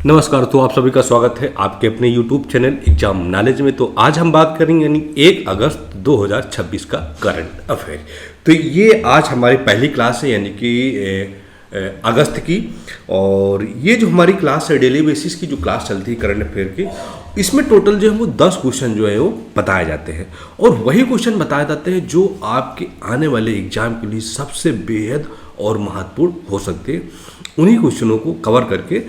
नमस्कार। तो आप सभी का स्वागत है आपके अपने YouTube चैनल एग्जाम नॉलेज में। तो आज हम बात करेंगे यानी 1 अगस्त 2026 का करंट अफेयर। तो ये आज हमारी पहली क्लास है यानी कि अगस्त की, और ये जो हमारी क्लास है डेली बेसिस की जो क्लास चलती है करंट अफेयर की, इसमें टोटल जो है वो 10 क्वेश्चन जो है वो बताए जाते हैं, और वही क्वेश्चन बताए जाते हैं जो आपके आने वाले एग्जाम के लिए सबसे बेहद और महत्वपूर्ण हो सकते हैं। उन्हीं क्वेश्चनों को कवर करके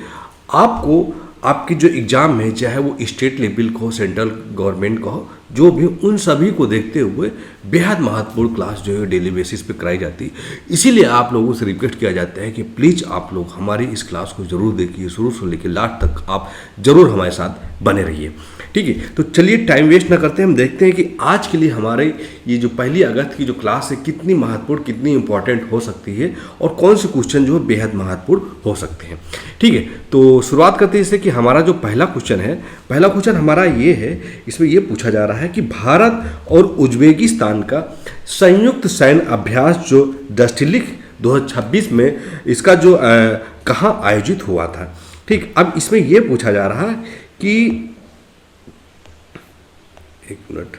आपको आपकी जो एग्ज़ाम है, चाहे वो स्टेट लेवल का हो, सेंट्रल गवर्नमेंट का हो, जो भी, उन सभी को देखते हुए बेहद महत्वपूर्ण क्लास जो है डेली बेसिस पे कराई जाती है। इसीलिए आप लोगों से रिक्वेस्ट किया जाता है कि प्लीज़ आप लोग हमारी इस क्लास को ज़रूर देखिए, शुरू से लेकर लास्ट तक आप ज़रूर हमारे साथ बने रहिए। ठीक है, तो चलिए टाइम वेस्ट ना करते हैं, हम देखते हैं कि आज के लिए हमारे ये जो 1 अगस्त की जो क्लास है कितनी महत्वपूर्ण, कितनी इंपॉर्टेंट हो सकती है, और कौन से क्वेश्चन जो है बेहद महत्वपूर्ण हो सकते हैं। ठीक है, तो शुरुआत करते हैं इससे कि हमारा जो पहला क्वेश्चन हमारा ये है। इसमें ये पूछा जा रहा है कि भारत और उज्बेकिस्तान का संयुक्त सैन्य अभ्यास जो डस्टिलिक 2026 में इसका जो कहाँ आयोजित हुआ था। ठीक, अब इसमें ये पूछा जा रहा है कि एक मिनट,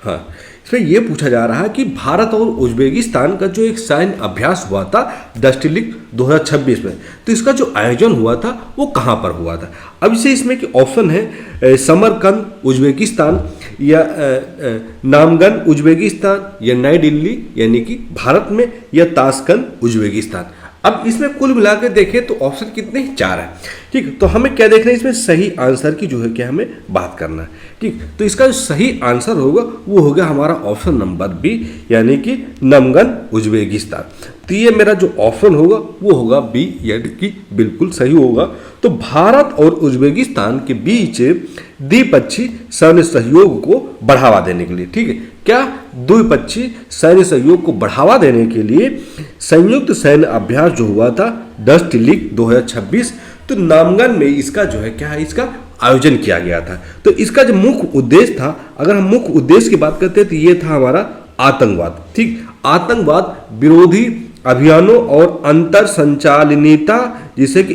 हाँ, इसमें यह पूछा जा रहा है कि भारत और उज्बेकिस्तान का जो एक सैन्य अभ्यास हुआ था डस्टिलिक 2026 में, तो इसका जो आयोजन हुआ था वो कहाँ पर हुआ था। अब इसे इसमें कि ऑप्शन है समरकंद उज्बेकिस्तान, या नामगन उज्बेकिस्तान, या नई दिल्ली यानी कि भारत में, या ताशकंद उज्बेकिस्तान। अब इसमें कुल मिला के देखें तो ऑप्शन कितने हैं? 4 है। ठीक, तो हमें क्या देखना है इसमें? सही आंसर की जो है क्या हमें बात करना है। ठीक, तो इसका जो सही आंसर होगा वो होगा हमारा ऑप्शन नंबर बी, यानी कि नमगन उज्बेकिस्तान। तो ये मेरा जो ऑप्शन होगा वो होगा बी, यानी कि बिल्कुल सही होगा। तो भारत और उज्बेकिस्तान के बीच द्विपक्षीय सैन्य सहयोग को बढ़ावा देने के लिए, ठीक है, क्या द्विपक्षीय सैन्य सहयोग को बढ़ावा देने के लिए संयुक्त सैन्य अभ्यास जो हुआ था डस्टिलिक 2026, तो नामगन में इसका जो है क्या है, इसका आयोजन किया गया था। तो इसका जो मुख्य उद्देश्य था, अगर हम मुख्य उद्देश्य की बात करते हैं तो ये था हमारा आतंकवाद। ठीक, आतंकवाद विरोधी अभियानों और अंतर संचालनीयता, जिसे कि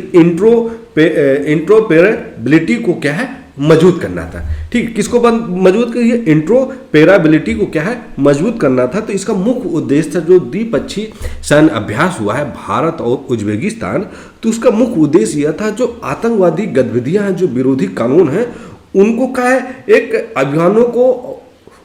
इंट्रोपेरेबिलिटी को क्या है मजबूत करना था। ठीक, किसको मजबूत करिए? इंट्रोपेरेबिलिटी को क्या है मजबूत करना था। तो इसका मुख्य उद्देश्य था जो द्विपक्षीय सैन्य अभ्यास हुआ है भारत और उज्बेकिस्तान, तो उसका मुख्य उद्देश्य यह था जो आतंकवादी गतिविधियां हैं, जो विरोधी कानून हैं, उनको क्या है एक अभियानों को,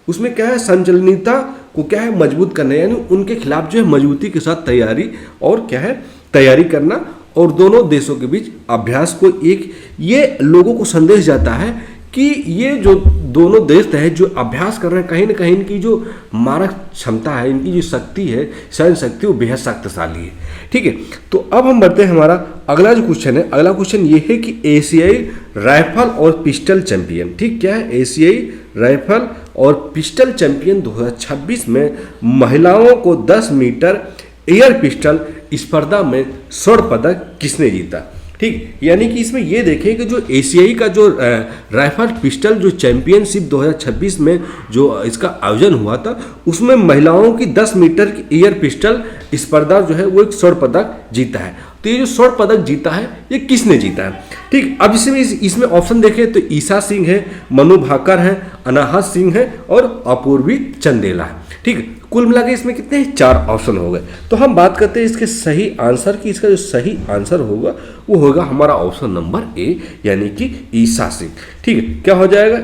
उसमें क्या है संचालनीयता को क्या है मजबूत करना, यानी उनके खिलाफ जो है मजबूती के साथ तैयारी, और क्या है तैयारी करना, और दोनों देशों के बीच अभ्यास को एक, ये लोगों को संदेश जाता है कि ये जो दोनों देश है जो अभ्यास कर रहे हैं, कहीं ना कहीं इनकी जो मारक क्षमता है, इनकी जो शक्ति है, सैन्य शक्ति, वो बेहद शक्तिशाली है। ठीक है, तो अब हम बढ़ते हैं हमारा अगला जो क्वेश्चन है। अगला क्वेश्चन ये है कि एशियाई राइफल और पिस्टल चैंपियन, ठीक, क्या है एशियाई राइफल और पिस्टल चैंपियन 2026 में महिलाओं को 10 मीटर एयर पिस्टल स्पर्धा में स्वर्ण पदक किसने जीता। ठीक, यानी कि इसमें ये देखें कि जो एशियाई का जो राइफल पिस्टल जो चैंपियनशिप 2026 में जो इसका आयोजन हुआ था, उसमें महिलाओं की 10 मीटर की एयर पिस्टल स्पर्धा जो है वो एक स्वर्ण पदक जीता है। तो ये जो स्वर्ण पदक जीता है ये किसने जीता है? ठीक, अब इसमें ऑप्शन देखें तो ईशा सिंह है, मनु भाकर है, अनाहत सिंह है, और अपूर्वी चंदेला है। ठीक, कुल मिला के इसमें कितने 4 ऑप्शन हो गए। तो हम बात करते हैं इसके सही आंसर की। इसका जो सही आंसर होगा वो होगा हमारा ऑप्शन नंबर ए, यानी कि ईशा सिंह। ठीक है, क्या हो जाएगा?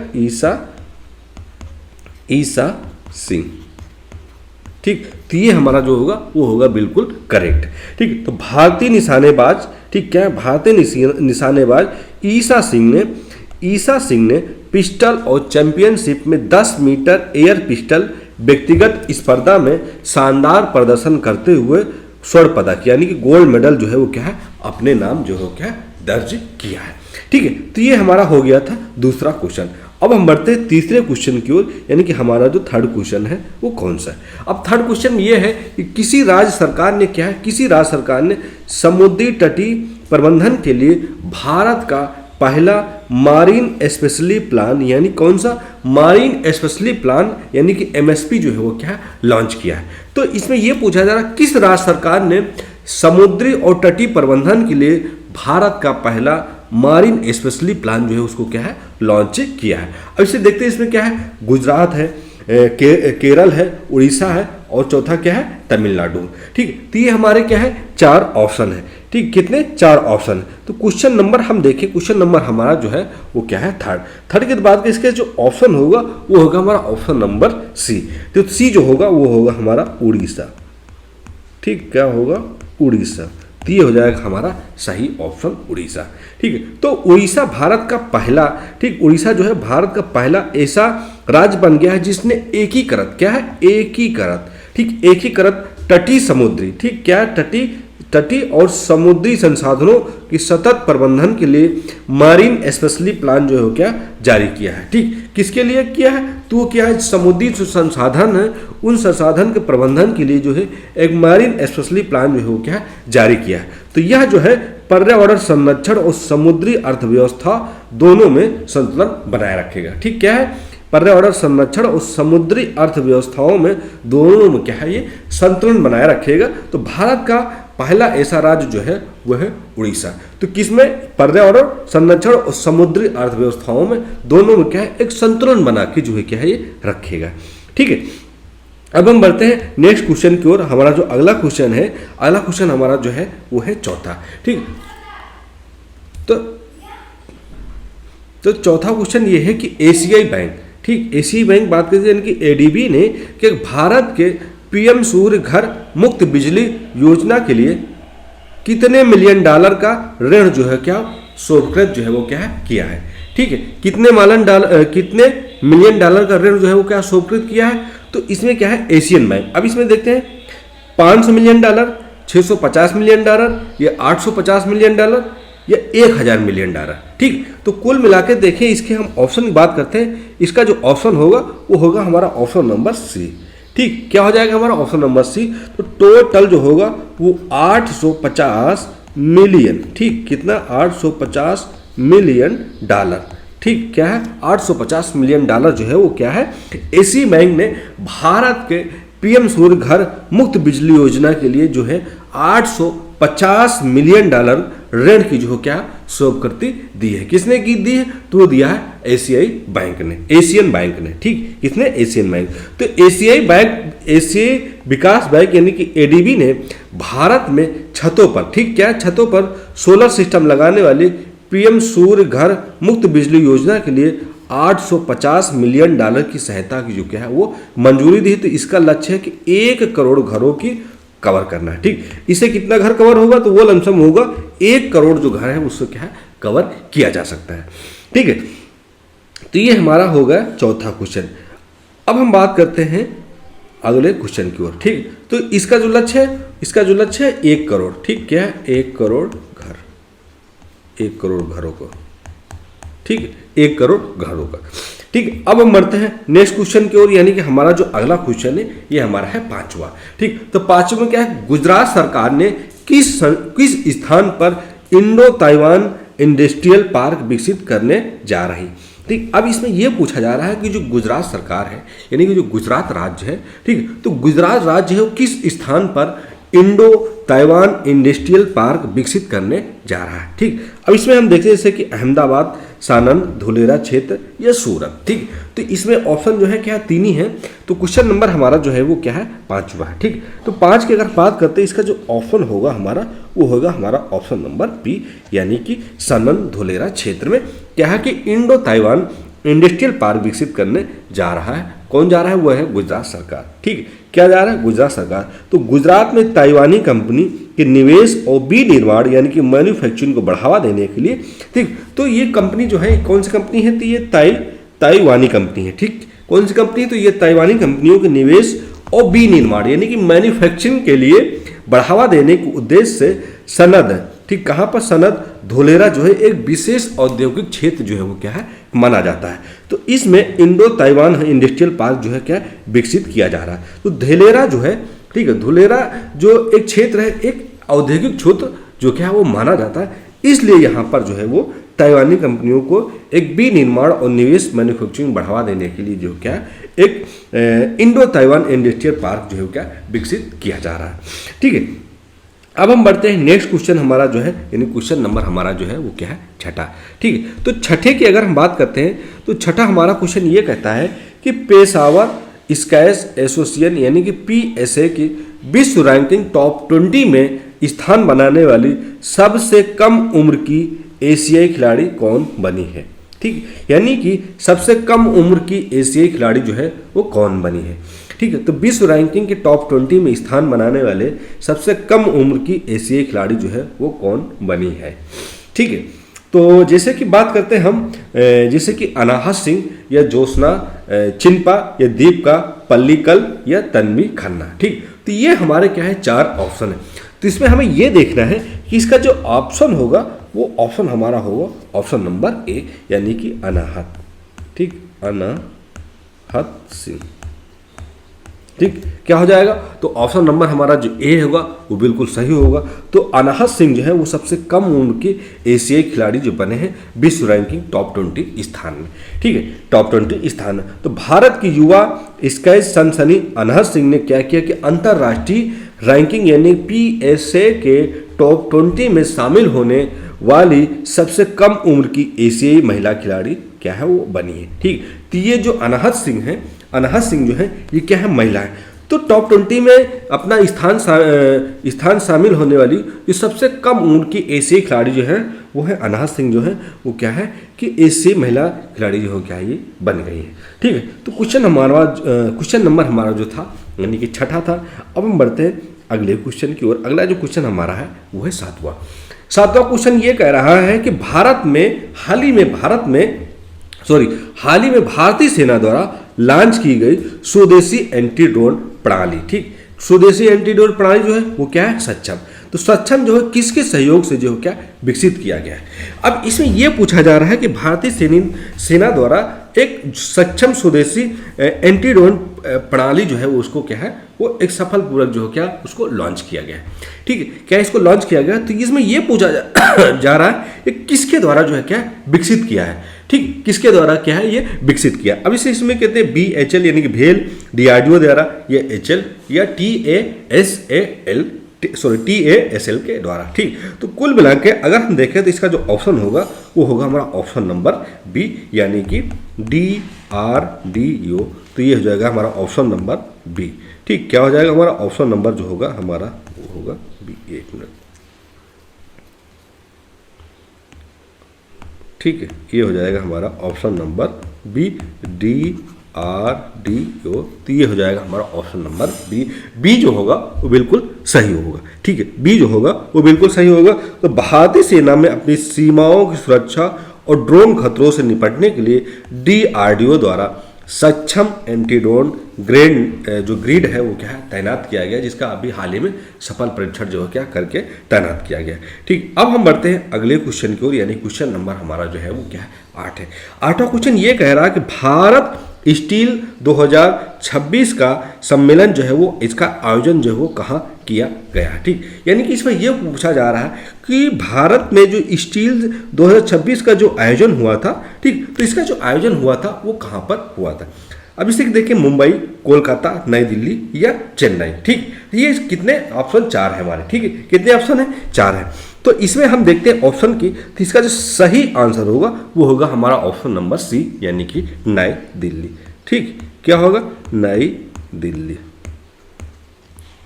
ईशा सिंह। ठीक, तो ये हमारा जो होगा वो होगा बिल्कुल करेक्ट। ठीक, तो भारतीय निशानेबाज, ठीक, क्या है भारतीय निशानेबाज ईशा सिंह ने पिस्टल और चैंपियनशिप में 10 मीटर एयर पिस्टल व्यक्तिगत स्पर्धा में शानदार प्रदर्शन करते हुए स्वर्ण पदक, यानी कि गोल्ड मेडल जो है वो क्या है अपने नाम जो है क्या दर्ज किया है। ठीक है, तो ये हमारा हो गया था दूसरा क्वेश्चन। अब हम बढ़ते हैं तीसरे क्वेश्चन की ओर, यानी कि हमारा जो थर्ड क्वेश्चन है वो कौन सा है। अब थर्ड क्वेश्चन ये है कि किसी राज्य सरकार ने समुद्री तटीय प्रबंधन के लिए भारत का पहला मारीन स्पेशली प्लान, यानी कौन सा मारीन स्पेशली प्लान, यानी कि MSP जो है वो क्या लॉन्च किया है। तो इसमें यह पूछा जा रहा है किस राज्य सरकार ने समुद्री और तटीय प्रबंधन के लिए भारत का पहला मारिन स्पेशली प्लान जो है उसको क्या है लॉन्च किया है। अब इसे देखते हैं, इसमें क्या है, गुजरात है, केरल है, उड़ीसा है और चौथा क्या है तमिलनाडु। ठीक, तो ये हमारे क्या है 4 ऑप्शन है। ठीक, कितने 4 ऑप्शन है। तो क्वेश्चन नंबर हम देखें, क्वेश्चन नंबर हमारा जो है वो क्या है थर्ड के बाद इसके जो ऑप्शन होगा वो होगा हमारा ऑप्शन नंबर सी। तो सी जो होगा वो होगा हमारा उड़ीसा। ठीक, क्या होगा उड़ीसा। तो ये हो जाएगा हमारा सही ऑप्शन उड़ीसा। ठीक है, तो उड़ीसा भारत का पहला, ठीक, उड़ीसा जो है भारत का पहला ऐसा राज्य बन गया है जिसने एकीकृत, क्या है एकीकृत, ठीक, एकीकृत तटीय समुद्री, ठीक, क्या तटीय और समुद्री संसाधनों की सतत प्रबंधन के लिए मारीन स्पेशली प्लान जो है क्या जारी किया है। ठीक, किसके लिए किया है, तो वो क्या है समुद्री जो संसाधन है उन संसाधन के प्रबंधन के लिए जो है एक मारीन स्पेशली प्लान जो है वो क्या जारी किया है। तो यह जो है पर्यावरण संरक्षण और समुद्री अर्थव्यवस्था दोनों में संतुलन बनाए रखेगा। ठीक, क्या है पर्यावरण संरक्षण और समुद्री अर्थव्यवस्थाओं में दोनों में क्या है ये संतुलन बनाए रखेगा। तो भारत का पहला ऐसा राज्य जो है वह है उड़ीसा। तो किसमें पर्यावरण संरक्षण और समुद्री अर्थव्यवस्थाओं में दोनों में क्या है एक संतुलन बना के जो है क्या है ये रखेगा। ठीक है, अब हम बढ़ते हैं नेक्स्ट क्वेश्चन की ओर। हमारा जो अगला क्वेश्चन है, अगला क्वेश्चन हमारा जो है वो है चौथा। ठीक, तो चौथा क्वेश्चन ये है कि एशियाई बैंक, ठीक, एशियाई बैंक बात करते हैं यानी कि एडीबी ने कि भारत के पीएम सूर्य घर मुफ्त बिजली योजना के लिए कितने मिलियन डॉलर का ऋण जो है क्या स्वीकृत जो है वो क्या है किया है। ठीक है, कितने मिलियन डॉलर का ऋण जो है वो क्या स्वीकृत किया है। तो इसमें क्या है एशियन बैंक। अब इसमें देखते हैं 500 मिलियन डॉलर, 650 मिलियन डॉलर, या 850 मिलियन डॉलर, या 1000 मिलियन डॉलर। ठीक, तो कुल मिला के देखें इसके हम ऑप्शन की बात करते हैं। इसका जो ऑप्शन होगा वो होगा हमारा ऑप्शन नंबर सी। ठीक, क्या हो जाएगा हमारा ऑप्शन नंबर सी। तो टोटल जो होगा वो 850 मिलियन, ठीक, कितना 850 मिलियन डॉलर। ठीक, क्या है 850 मिलियन डॉलर जो है वो क्या है एशियाई बैंक ने भारत के पीएम सूर्य घर मुफ्त बिजली योजना के लिए जो है 850 मिलियन डॉलर ऋण की जो क्या स्वीकृति दी है। किसने की दी है, तो दिया है एशियाई बैंक ने, एशियन बैंक ने। ठीक, किसने एशियन बैंक। तो एशियाई बैंक, एशियाई विकास बैंक यानी कि एडीबी ने भारत में छतों पर, ठीक, क्या छतों पर सोलर सिस्टम लगाने वाले पीएम सूर्य घर मुफ्त बिजली योजना के लिए 850 मिलियन डॉलर की सहायता की जो क्या है वो मंजूरी दी है। तो इसका लक्ष्य है कि 1 करोड़ घरों की कवर करना है। ठीक, इससे कितना घर कवर होगा, तो वो लमसम होगा 1 करोड़ जो घर है उससे क्या है कवर किया जा सकता है। ठीक है, तो ये हमारा होगा चौथा क्वेश्चन। अब हम बात करते हैं अगले क्वेश्चन की ओर। ठीक, तो इसका जो लक्ष्य है 1 करोड़। ठीक, क्या है 1 करोड़ घर, 1 करोड़ घरों को, ठीक, 1 करोड़ घरों का। ठीक, अब हम बढ़ते हैं नेक्स्ट क्वेश्चन की ओर, यानी कि हमारा जो अगला क्वेश्चन है ये हमारा है 5वां। ठीक, तो 5वें में क्या है, गुजरात सरकार ने किस स्थान पर इंडो ताइवान इंडस्ट्रियल पार्क विकसित करने जा रही। ठीक, अब इसमें यह पूछा जा रहा है कि जो गुजरात सरकार है यानी कि जो गुजरात राज्य है, ठीक, तो गुजरात राज्य है वो किस स्थान पर इंडो ताइवान इंडस्ट्रियल पार्क विकसित करने जा रहा है। ठीक, अब इसमें हम देखते हैं जैसे कि अहमदाबाद, सानंद, धुलेरा क्षेत्र या सूरत। ठीक, तो इसमें ऑप्शन जो है क्या 3 ही है। तो क्वेश्चन नंबर हमारा जो है वो क्या है 5वां है। ठीक, तो 5 की अगर बात करते हैं इसका जो ऑप्शन होगा हमारा वो होगा हमारा ऑप्शन नंबर बी, यानी कि सानंद धुलेरा क्षेत्र में क्या है कि इंडो ताइवान इंडस्ट्रियल पार्क विकसित करने जा रहा है। कौन जा रहा है, वह है गुजरात सरकार। ठीक, क्या जा रहा है गुजरात सरकार। तो गुजरात में ताइवानी कंपनी के निवेश और विनिर्माण यानी कि मैन्युफैक्चरिंग को बढ़ावा देने के लिए, ठीक, तो ये कंपनी जो है कौन सी कंपनी है, तो ये ताइवानी कंपनी है। ठीक, कौन सी कंपनी, तो ये ताइवानी कंपनियों के निवेश और विनिर्माण यानी कि मैन्युफैक्चरिंग के लिए बढ़ावा देने के उद्देश्य से सनद, ठीक, कहाँ पर सनद धुलेरा जो है एक विशेष औद्योगिक क्षेत्र जो है वो क्या है माना जाता है। तो इसमें इंडो ताइवान इंडस्ट्रियल पार्क जो है क्या विकसित किया जा रहा है। तो धुलेरा जो है, ठीक है, धुलेरा जो एक क्षेत्र है एक औद्योगिक क्षेत्र जो क्या है वो माना जाता है, इसलिए यहाँ पर जो है वो ताइवानी कंपनियों को एक विनिर्माण और निवेश मैन्युफैक्चरिंग बढ़ावा देने के लिए जो क्या एक इंडो ताइवान इंडस्ट्रियल पार्क जो है क्या विकसित किया जा रहा है। ठीक है, अब हम बढ़ते हैं नेक्स्ट क्वेश्चन हमारा जो है, यानी क्वेश्चन नंबर हमारा जो है वो क्या है, छठा। ठीक है, तो छठे की अगर हम बात करते हैं तो छठा हमारा क्वेश्चन ये कहता है कि पेशावर स्क्वैश एसोसिएशन यानी कि PSA की विश्व रैंकिंग टॉप 20 में स्थान बनाने वाली सबसे कम उम्र की एशियाई खिलाड़ी कौन बनी है। ठीक, यानी कि सबसे कम उम्र की एशियाई खिलाड़ी जो है वो कौन बनी है। ठीक है, तो विश्व रैंकिंग के टॉप 20 में स्थान बनाने वाले सबसे कम उम्र की एशियाई खिलाड़ी जो है वो कौन बनी है। ठीक है, तो जैसे कि बात करते हैं हम, जैसे कि अनाहत सिंह या ज्योत्सना चिन्पा या दीपिका पल्लिकल या तन्वी खन्ना। ठीक, तो ये हमारे क्या है, 4 ऑप्शन है। तो इसमें हमें ये देखना है कि इसका जो ऑप्शन होगा वो ऑप्शन हमारा होगा ऑप्शन नंबर ए, यानी कि अनाहत। ठीक, अनाहत सिंह। ठीक, क्या हो जाएगा, तो ऑप्शन नंबर हमारा जो ए होगा वो बिल्कुल सही होगा। तो अनाहत सिंह जो है वो सबसे कम उम्र के एशियाई खिलाड़ी जो बने हैं विश्व रैंकिंग टॉप 20 स्थान में। ठीक है, टॉप 20 स्थान में। तो भारत की युवा स्क्वैश सनसनी अनाहत सिंह ने क्या किया कि अंतर्राष्ट्रीय रैंकिंग यानी PSA के टॉप 20 में शामिल होने वाली सबसे कम उम्र की एशियाई महिला खिलाड़ी क्या है, वो बनी है। ठीक, तो ये जो अनाहत सिंह है, अनाहत सिंह जो है ये क्या है, महिला है। तो टॉप 20 में अपना स्थान शामिल होने वाली जो सबसे कम उम्र की एशियाई खिलाड़ी जो है वो है अनाहत सिंह जो है वो क्या है कि एशियाई महिला खिलाड़ी जो है क्या है, ये बन गई है। ठीक है, तो क्वेश्चन नंबर हमारा जो था यानी कि छठा था। अब हम बढ़ते हैं अगले क्वेश्चन की ओर। अगला जो क्वेश्चन हमारा है वो है सातवां क्वेश्चन ये कह रहा है कि हाल ही में भारतीय सेना द्वारा लॉन्च की गई स्वदेशी एंटी ड्रोन प्रणाली। ठीक, स्वदेशी एंटी ड्रोन प्रणाली जो है वो क्या है, सक्षम। तो सक्षम जो है किसके सहयोग से जो है क्या विकसित किया गया है। अब इसमें यह पूछा जा रहा है कि भारतीय सेना द्वारा एक सक्षम स्वदेशी एंटी ड्रोन प्रणाली जो है वो उसको क्या है, वो एक सफल पूर्वक जो है क्या उसको लॉन्च किया गया है। ठीक है, क्या इसको लॉन्च किया गया, तो इसमें यह पूछा जा रहा है कि किसके द्वारा जो है क्या विकसित किया है। ठीक, किसके द्वारा क्या है ये विकसित किया। अब इसे इसमें कहते हैं BHL यानी कि भेल, DRDO द्वारा, या HL या TASL के द्वारा। ठीक, तो कुल मिला के अगर हम देखें तो इसका जो ऑप्शन होगा वो होगा हमारा ऑप्शन नंबर बी, यानी कि DRDO। तो ये हो जाएगा हमारा ऑप्शन नंबर बी। ठीक, क्या हो जाएगा हमारा ऑप्शन नंबर जो होगा हमारा वो होगा बी। 1 मिनट। ठीक है, ये हो जाएगा हमारा ऑप्शन नंबर बी, DRDO। तो ये हो जाएगा हमारा ऑप्शन नंबर बी जो होगा वो बिल्कुल सही होगा। ठीक है, बी जो होगा वो बिल्कुल सही होगा। तो भारतीय सेना में अपनी सीमाओं की सुरक्षा और ड्रोन खतरों से निपटने के लिए DRDO द्वारा सक्षम एंटी ड्रोन ग्रिड है वो क्या है तैनात किया गया, जिसका अभी हाल ही में सफल परीक्षण जो है क्या करके तैनात किया गया। ठीक, अब हम बढ़ते हैं अगले क्वेश्चन की ओर, यानी क्वेश्चन नंबर हमारा जो है वो क्या है 8 है। 8वां क्वेश्चन ये कह रहा है कि भारत स्टील 2026 का सम्मेलन जो है वो इसका आयोजन जो है वो कहाँ किया गया। ठीक, यानी कि इसमें यह पूछा जा रहा है कि भारत में जो स्टील 2026 का जो आयोजन हुआ था, ठीक, तो इसका जो आयोजन हुआ था वो कहाँ पर हुआ था। अब इसे देखिए, मुंबई, कोलकाता, नई दिल्ली या चेन्नई। ठीक, ये कितने ऑप्शन 4 है हमारे। ठीक है, कितने ऑप्शन है, 4 है। तो इसमें हम देखते हैं ऑप्शन की, तो इसका जो सही आंसर होगा वो होगा हमारा ऑप्शन नंबर सी, यानी कि नई दिल्ली। ठीक, क्या होगा, नई दिल्ली।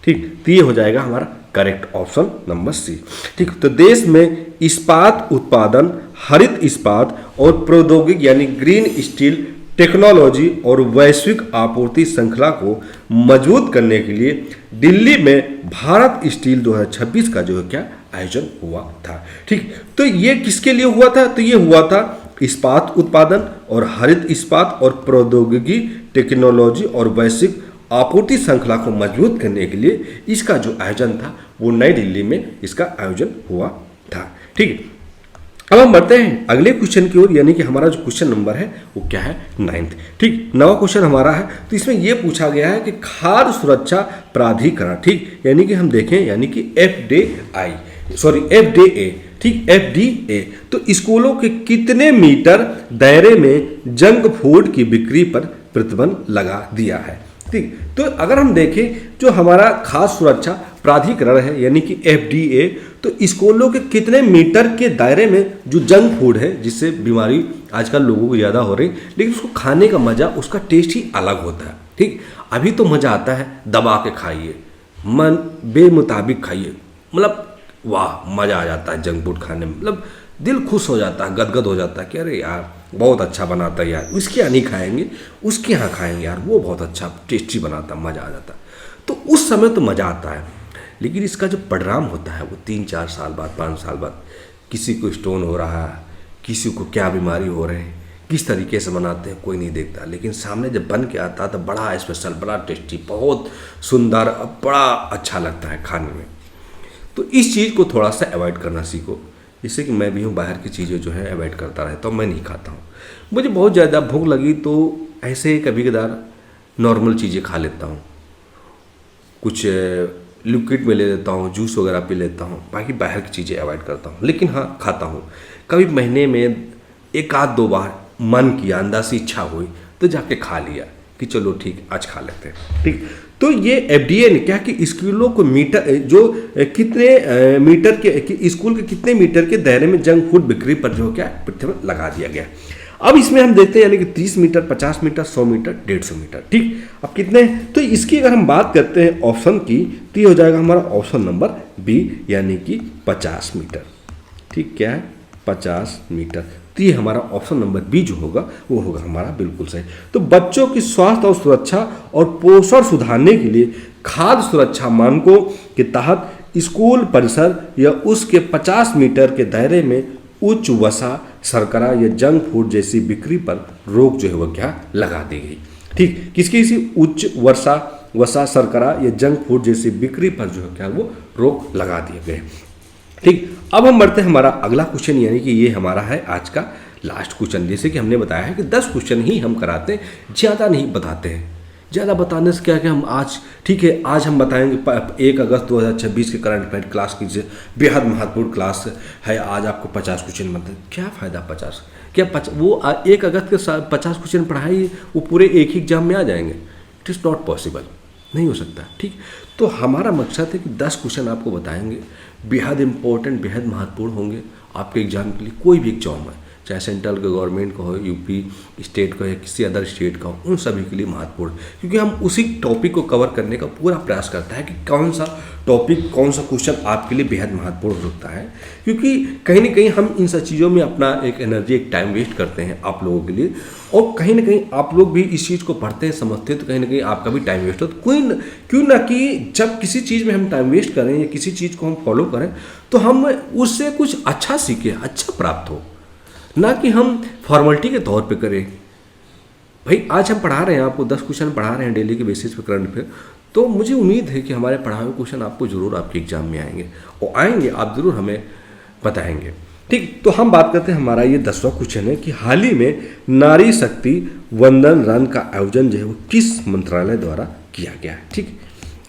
ठीक, तो ये हो जाएगा हमारा करेक्ट ऑप्शन नंबर सी। ठीक, तो देश में इस्पात उत्पादन, हरित इस्पात और प्रौद्योगिकी यानी ग्रीन स्टील टेक्नोलॉजी और वैश्विक आपूर्ति श्रृंखला को मजबूत करने के लिए दिल्ली में भारत स्टील 2026 का जो है क्या आयोजन हुआ था। ठीक, तो ये किसके लिए हुआ था, तो ये हुआ था इस्पात उत्पादन और हरित इस्पात और प्रौद्योगिकी टेक्नोलॉजी और वैश्विक आपूर्ति श्रृंखला को मजबूत करने के लिए इसका जो आयोजन था वो नई दिल्ली में इसका आयोजन हुआ था। ठीक है, अब हम बढ़ते हैं अगले क्वेश्चन की ओर, यानी कि हमारा जो क्वेश्चन नंबर है वो क्या है 9th। ठीक, 9वां क्वेश्चन हमारा है, तो इसमें यह पूछा गया है कि खाद्य सुरक्षा प्राधिकरण, ठीक, यानी कि हम देखें यानी कि FDA, ठीक, FDA, तो स्कूलों के कितने मीटर दायरे में जंक फूड की बिक्री पर प्रतिबंध लगा दिया है। ठीक, तो अगर हम देखें जो हमारा खाद्य सुरक्षा प्राधिकरण है यानी कि FDA, तो स्कूलों के कितने मीटर के दायरे में जो जंक फूड है जिससे बीमारी आजकल लोगों को ज़्यादा हो रही, लेकिन उसको खाने का मज़ा, उसका टेस्ट ही अलग होता है। ठीक, अभी तो मज़ा आता है दबा के खाइए, मन बेमुताबिक खाइए, मतलब वाह मज़ा आ जाता है जंक फूड खाने में, मतलब दिल खुश हो जाता है, गदगद हो जाता है कि अरे यार बहुत अच्छा बनाता है यार, उसके यहाँ नहीं खाएंगे, उसके यहाँ खाएंगे यार, वो बहुत अच्छा टेस्टी बनाता, मज़ा आ जाता है। तो उस समय तो मज़ा आता है, लेकिन इसका जो परिणाम होता है वो 3-4 साल बाद, 5 साल बाद, किसी को स्टोन हो रहा है, किसी को क्या बीमारी हो रहे हैं, किस तरीके से बनाते हैं कोई नहीं देखता, लेकिन सामने जब बन के आता है तो बड़ा स्पेशल, बड़ा टेस्टी, बहुत सुंदर, बड़ा अच्छा लगता है खाने में। तो इस चीज़ को थोड़ा सा अवॉइड करना सीखो, जिससे कि मैं भी हूँ बाहर की चीज़ें जो है अवॉइड करता रहता हूँ, मैं नहीं खाता हूँ। मुझे बहुत ज़्यादा भूख लगी तो ऐसे कभी कदार नॉर्मल चीज़ें खा लेता हूँ, कुछ लिक्विड में ले लेता हूँ, जूस वगैरह पी लेता हूँ, बाकी बाहर की चीज़ें अवॉइड करता हूँ। लेकिन हाँ खाता हूँ, कभी महीने में 1-2 बार मन किया, अंदर से इच्छा हुई तो जाके खा लिया कि चलो ठीक आज खा लेते हैं। ठीक, तो ये FDA ने क्या कि स्कूलों को मीटर जो कितने मीटर के स्कूल के कितने मीटर के दायरे में जंक फूड बिक्री पर जो क्या प्रतिबंध लगा दिया गया। अब इसमें हम देखते हैं यानी कि 30 मीटर, 50 मीटर, 100 मीटर, 150 मीटर। ठीक, अब कितने, तो इसकी अगर हम बात करते हैं ऑप्शन की तो ये हो जाएगा हमारा ऑप्शन नंबर बी यानी कि 50 मीटर। ठीक, क्या है 50 मीटर, तो ये हमारा ऑप्शन नंबर बी जो होगा वो होगा हमारा बिल्कुल सही। तो बच्चों की स्वास्थ्य और सुरक्षा और पोषण सुधारने के लिए खाद्य सुरक्षा मानकों के तहत स्कूल परिसर या उसके 50 मीटर के दायरे में उच्च वसा, शर्करा या जंक फूड जैसी बिक्री पर रोक जो है वह क्या लगा दी गई। ठीक, किसकी सी उच्च वसा, शर्करा या जंक फूड जैसी बिक्री पर जो है क्या वो रोक लगा दिए गए। ठीक, अब हम बढ़ते हैं हमारा अगला क्वेश्चन, यानी कि ये हमारा है आज का लास्ट क्वेश्चन। जैसे कि हमने बताया है कि 10 क्वेश्चन ही हम कराते हैं, ज़्यादा नहीं बताते हैं। ज़्यादा बताने से क्या हम आज, ठीक है आज हम बताएंगे 1 अगस्त 2026 के करंट अफेयर क्लास की बेहद महत्वपूर्ण क्लास है, आज आपको 50 क्वेश्चन मतलब क्या फ़ायदा 50, क्या वो 1 अगस्त के 50 क्वेश्चन पढ़ाई वो पूरे एक ही एग्जाम में आ जाएंगे? इट इज़ नॉट पॉसिबल, नहीं हो सकता। ठीक, तो हमारा मकसद है कि 10 क्वेश्चन आपको बताएंगे, बेहद इंपॉर्टेंट, बेहद महत्वपूर्ण होंगे आपके एग्जाम के लिए, कोई भी एग्जाम है, चाहे सेंट्रल के गवर्नमेंट का हो, यूपी स्टेट का या किसी अदर स्टेट का हो, उन सभी के लिए महत्वपूर्ण, क्योंकि हम उसी टॉपिक को कवर करने का पूरा प्रयास करता है कि कौन सा टॉपिक, कौन सा क्वेश्चन आपके लिए बेहद महत्वपूर्ण हो सकता है, क्योंकि कहीं ना कहीं हम इन सब चीज़ों में अपना एक एनर्जी, एक टाइम वेस्ट करते हैं आप लोगों के लिए, और कहीं ना कहीं आप लोग भी इस चीज़ को पढ़ते हैं, समझते हैं, तो कहीं ना कहीं आपका भी टाइम वेस्ट हो। तो क्यों ना कि जब किसी चीज़ में हम टाइम वेस्ट करें या किसी चीज़ को हम फॉलो करें तो हम उससे कुछ अच्छा सीखें, अच्छा प्राप्त हो, ना कि हम फॉर्मेलिटी के तौर पे करें। भाई आज हम पढ़ा रहे हैं, आपको 10 क्वेश्चन पढ़ा रहे हैं डेली के बेसिस पे करंट अफेयर, तो मुझे उम्मीद है कि हमारे पढ़ाए हुए क्वेश्चन आपको ज़रूर आपके एग्जाम में आएंगे, और आएंगे आप ज़रूर हमें बताएंगे। ठीक, तो हम बात करते हैं, हमारा ये 10वां क्वेश्चन है कि हाल ही में नारी शक्ति वंदन रन का आयोजन जो है वो किस मंत्रालय द्वारा किया गया है। ठीक,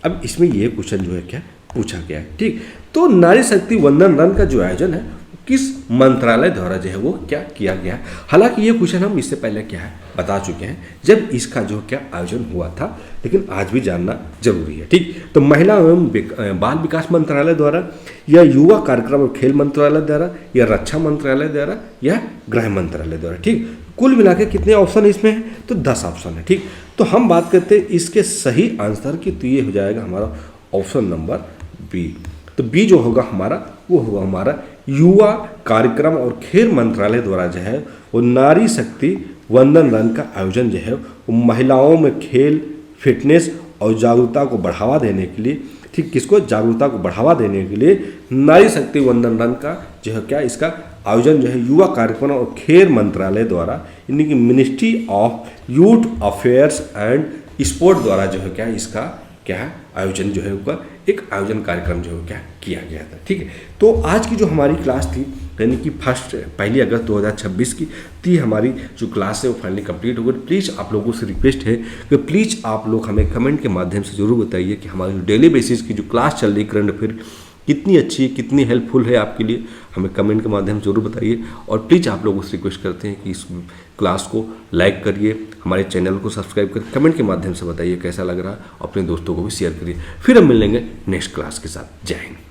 अब इसमें ये क्वेश्चन जो है क्या पूछा गया है। ठीक, तो नारी शक्ति वंदन रन का जो आयोजन है किस मंत्रालय द्वारा जो है वो क्या किया गया है। हालांकि ये क्वेश्चन हम इससे पहले क्या है बता चुके हैं जब इसका जो क्या आयोजन हुआ था, लेकिन आज भी जानना जरूरी है। ठीक, तो महिला एवं बाल विकास मंत्रालय द्वारा, या युवा कार्यक्रम और खेल मंत्रालय द्वारा, या रक्षा मंत्रालय द्वारा, या गृह मंत्रालय द्वारा। ठीक, कुल मिला के कितने ऑप्शन इसमें है, तो 10 ऑप्शन है। ठीक, तो हम बात करते हैं इसके सही आंसर की, तो ये हो जाएगा हमारा ऑप्शन नंबर बी। तो बी जो होगा हमारा वो होगा हमारा युवा कार्यक्रम और खेल मंत्रालय द्वारा जो है वो नारी शक्ति वंदन रन का आयोजन जो है वो महिलाओं में खेल, फिटनेस और जागरूकता को बढ़ावा देने के लिए, ठीक किसको जागरूकता को बढ़ावा देने के लिए नारी शक्ति वंदन रन का जो है क्या इसका आयोजन जो है युवा कार्यक्रम और खेल मंत्रालय द्वारा यानी कि ministry of youth affairs and sport द्वारा जो है क्या इसका क्या है आयोजन जो है उसका एक आयोजन कार्यक्रम जो है क्या किया गया था। ठीक है, तो आज की जो हमारी क्लास थी यानी कि 1 अगस्त 2026 की थी हमारी जो क्लास है वो फाइनली कंप्लीट हो गई। प्लीज़ आप लोगों से रिक्वेस्ट है कि प्लीज़ आप लोग हमें कमेंट के माध्यम से ज़रूर बताइए कि हमारी डेली बेसिस की जो क्लास चल रही करंट अफेयर कितनी अच्छी, कितनी हेल्पफुल है आपके लिए। हमें कमेंट के माध्यम से जरूर बताइए। और प्लीज़ आप लोगों से रिक्वेस्ट करते हैं कि इस क्लास को लाइक करिए, हमारे चैनल को सब्सक्राइब करिए, कमेंट के माध्यम से बताइए कैसा लग रहा है, अपने दोस्तों को भी शेयर करिए। फिर हम मिलेंगे नेक्स्ट क्लास के साथ। जय हिंद।